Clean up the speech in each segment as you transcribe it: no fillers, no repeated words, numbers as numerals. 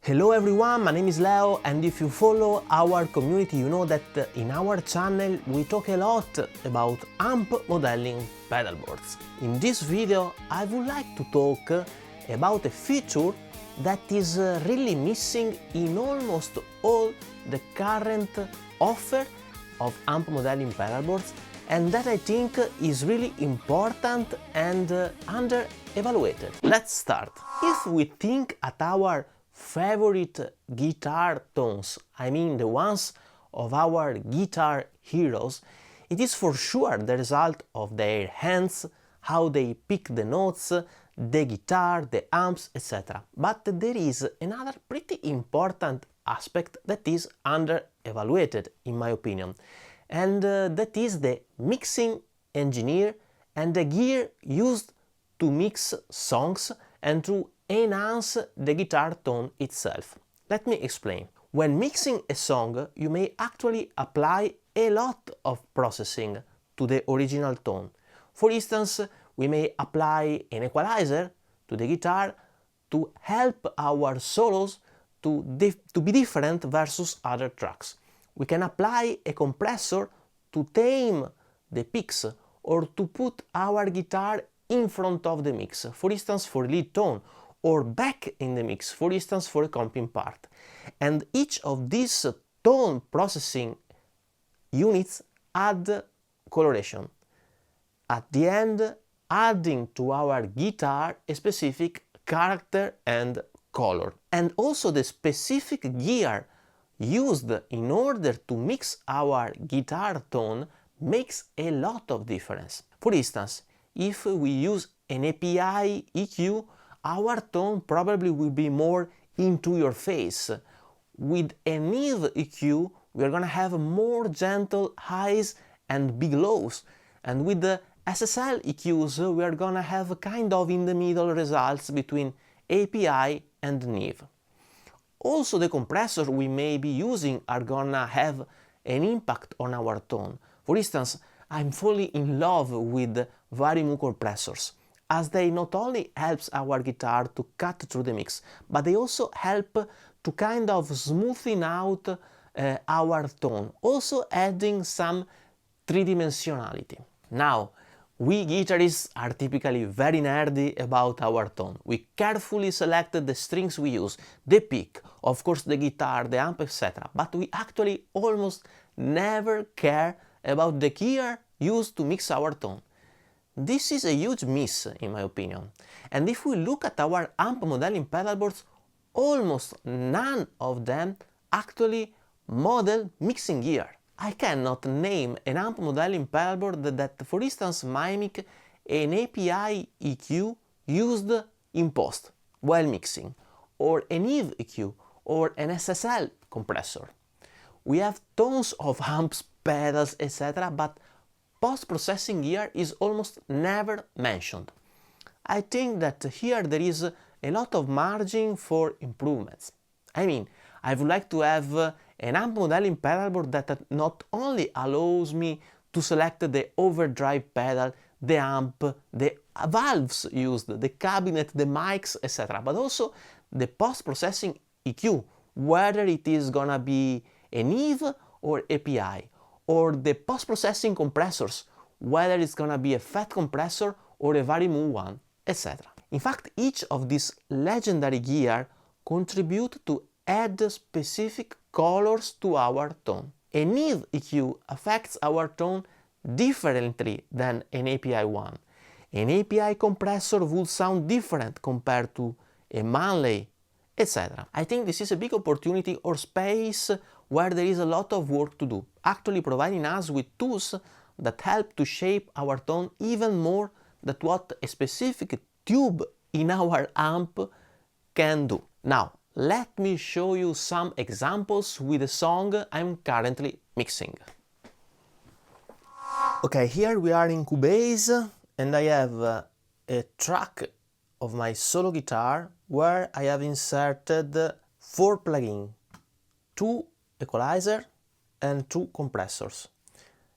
Hello everyone, my name is Leo, and if you follow our community you know that in our channel we talk a lot about amp modeling pedalboards. In this video I would like to talk about a feature that is really missing in almost all the current offer of amp modeling pedalboards, and that I think is really important and under-evaluated. Let's start. If we think at our favorite guitar tones, I mean the ones of our guitar heroes, it is for sure the result of their hands, how they pick the notes, the guitar, the amps, etc. But there is another pretty important aspect that is under-evaluated in my opinion, and that is the mixing engineer and the gear used to mix songs and to enhance the guitar tone itself. Let me explain. When mixing a song, you may actually apply a lot of processing to the original tone. For instance, we may apply an equalizer to the guitar to help our solos to be different versus other tracks. We can apply a compressor to tame the picks or to put our guitar in front of the mix, for instance for lead tone, or back in the mix, for instance for a comping part. And each of these tone processing units add coloration. At the end, adding to our guitar a specific character and color. And also the specific gear used in order to mix our guitar tone makes a lot of difference. For instance, if we use an API EQ, our tone probably will be more into your face. With an Eve EQ, we are gonna have more gentle highs and big lows. And with the SSL EQs, we are gonna have kind of in the middle results between API and Neve. Also, the compressors we may be using are gonna have an impact on our tone. For instance, I'm falling in love with Varimu compressors, as they not only helps our guitar to cut through the mix, but they also help to kind of smoothing out our tone, also adding some three-dimensionality. Now, we guitarists are typically very nerdy about our tone. We carefully select the strings we use, the pick, of course the guitar, the amp, etc. But we actually almost never care about the gear used to mix our tone. This is a huge miss in my opinion. And if we look at our amp modeling pedalboards, almost none of them actually model mixing gear. I cannot name an amp modeling pedalboard that for instance mimic an API EQ used in post while mixing, or an Eve EQ, or an SSL compressor. We have tons of amps, pedals, etc., but post-processing gear is almost never mentioned. I think that here there is a lot of margin for improvements. I mean, I would like to have an amp modeling pedalboard that not only allows me to select the overdrive pedal, the amp, the valves used, the cabinet, the mics, etc., but also the post-processing EQ, whether it is gonna be an Eve or API, or the post-processing compressors, whether it's gonna be a FET compressor or a Varimu one, etc. In fact, each of these legendary gear contribute to add specific colors to our tone. A Neve EQ affects our tone differently than an API one. An API compressor would sound different compared to a Manley, etc. I think this is a big opportunity or space where there is a lot of work to do, actually providing us with tools that help to shape our tone even more than what a specific tube in our amp can do. Now, let me show you some examples with the song I'm currently mixing. Okay, here we are in Cubase, and I have a track of my solo guitar where I have inserted 4 plugins, 2 equalizer and 2 compressors.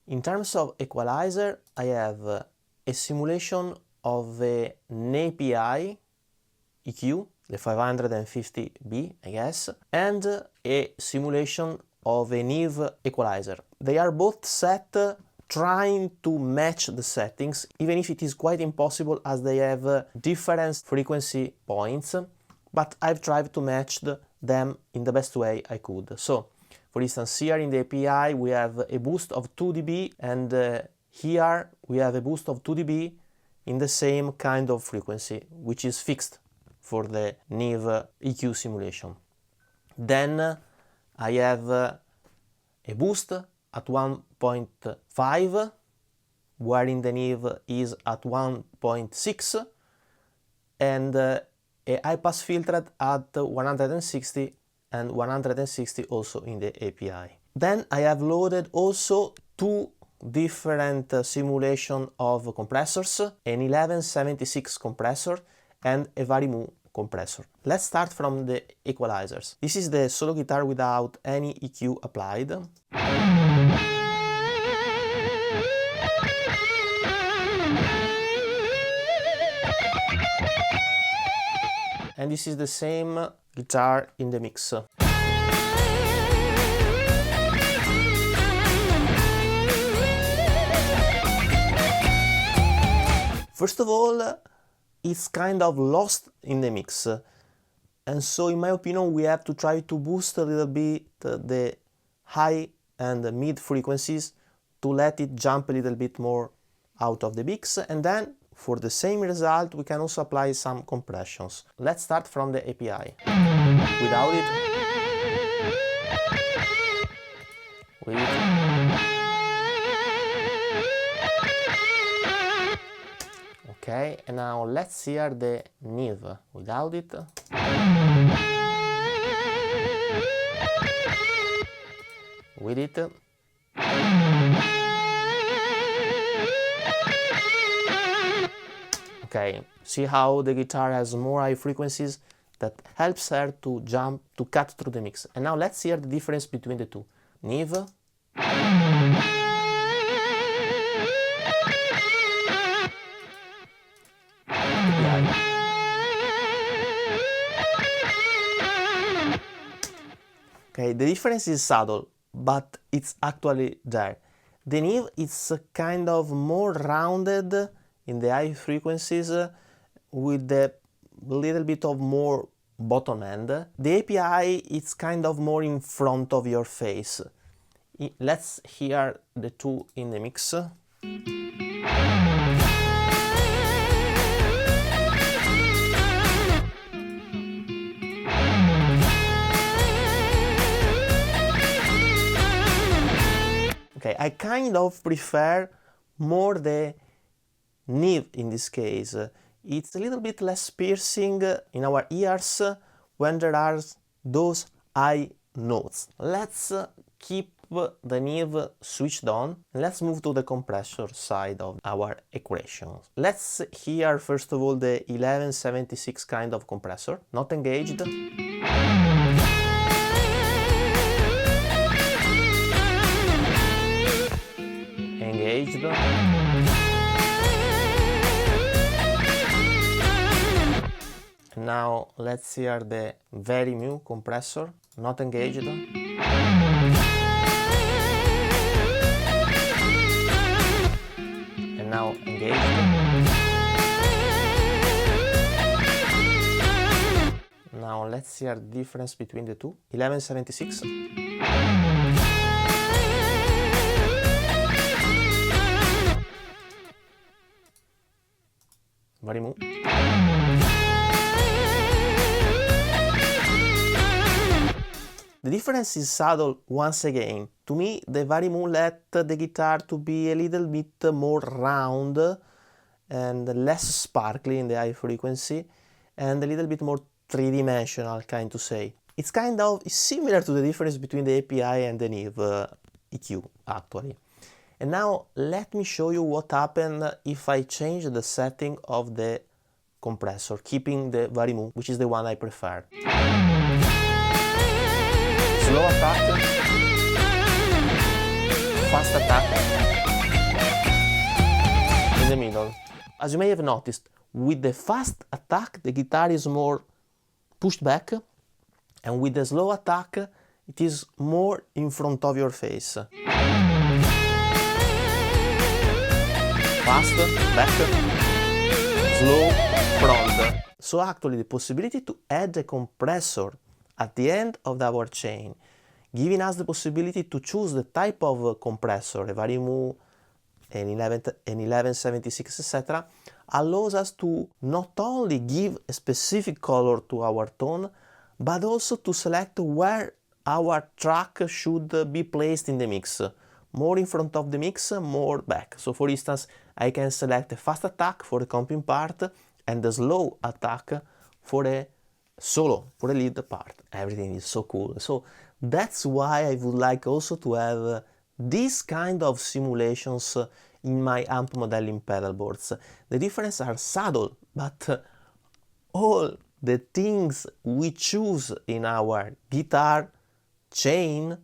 In terms of equalizer, I have a simulation of an API EQ the 550B, I guess, and a simulation of a Neve equalizer. They are both set trying to match the settings, even if it is quite impossible as they have different frequency points, but I've tried to match them in the best way I could. So, for instance, here in the API we have a boost of 2 dB, and here we have a boost of 2 dB in the same kind of frequency, which is fixed for the Neve EQ simulation. Then I have a boost at 1.5, wherein the Neve is at 1.6, and a high pass filter at 160 and 160 also in the API. Then I have loaded also two different simulation of compressors, an 1176 compressor and a Varimu compressor. Let's start from the equalizers. This is the solo guitar without any EQ applied. And this is the same guitar in the mix. First of all, it's kind of lost in the mix, and so in my opinion we have to try to boost a little bit the high and the mid frequencies to let it jump a little bit more out of the mix, and then for the same result we can also apply some compressions. Let's start from the API. Without it, with it. Okay, and now let's hear the Neve without it. With it. Okay, see how the guitar has more high frequencies that helps her to jump, to cut through the mix. And now let's hear the difference between the two. Neve. Okay, the difference is subtle, but it's actually there. The Neve is kind of more rounded in the high frequencies with a little bit of more bottom end. The API is kind of more in front of your face. Let's hear the two in the mix. Okay, I kind of prefer more the Neve in this case. It's a little bit less piercing in our ears when there are those high notes. Let's keep the Neve switched on and let's move to the compressor side of our equations. Let's hear first of all the 1176 kind of compressor, not engaged. Engaged. And now let's hear the Varimu compressor, not engaged. And now engaged. Now let's hear the difference between the two. 1176. Varimu. The difference is subtle once again. To me, the Varimu let the guitar to be a little bit more round and less sparkly in the high frequency and a little bit more three-dimensional, kind to say. It's kind of similar to the difference between the API and the Neve EQ, actually. And now let me show you what happened if I change the setting of the compressor, keeping the Varimu, which is the one I prefer. Slow attack, fast attack, in the middle. As you may have noticed, with the fast attack the guitar is more pushed back, and with the slow attack it is more in front of your face. Fast, back, slow, front. So actually the possibility to add a compressor at the end of our chain, giving us the possibility to choose the type of compressor, a Varimu, an 1176, etc., allows us to not only give a specific color to our tone, but also to select where our track should be placed in the mix. More in front of the mix, more back. So for instance, I can select a fast attack for the comping part and a slow attack for a solo, for the lead part. Everything is so cool. So that's why I would like also to have this kind of simulations in my amp modeling pedalboards. The differences are subtle, but all the things we choose in our guitar chain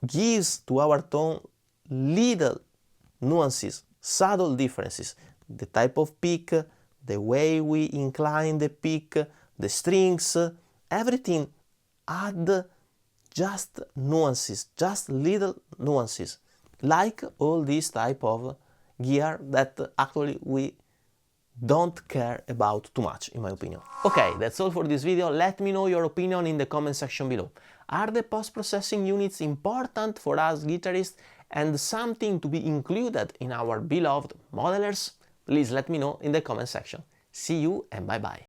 gives to our tone little nuances, subtle differences. The type of pick, the way we incline the pick, the strings, everything add just nuances, just little nuances, like all this type of gear that actually we don't care about too much, in my opinion. Okay, that's all for this video. Let me know your opinion in the comment section below. Are the post-processing units important for us guitarists and something to be included in our beloved modelers? Please let me know in the comment section. See you and bye bye.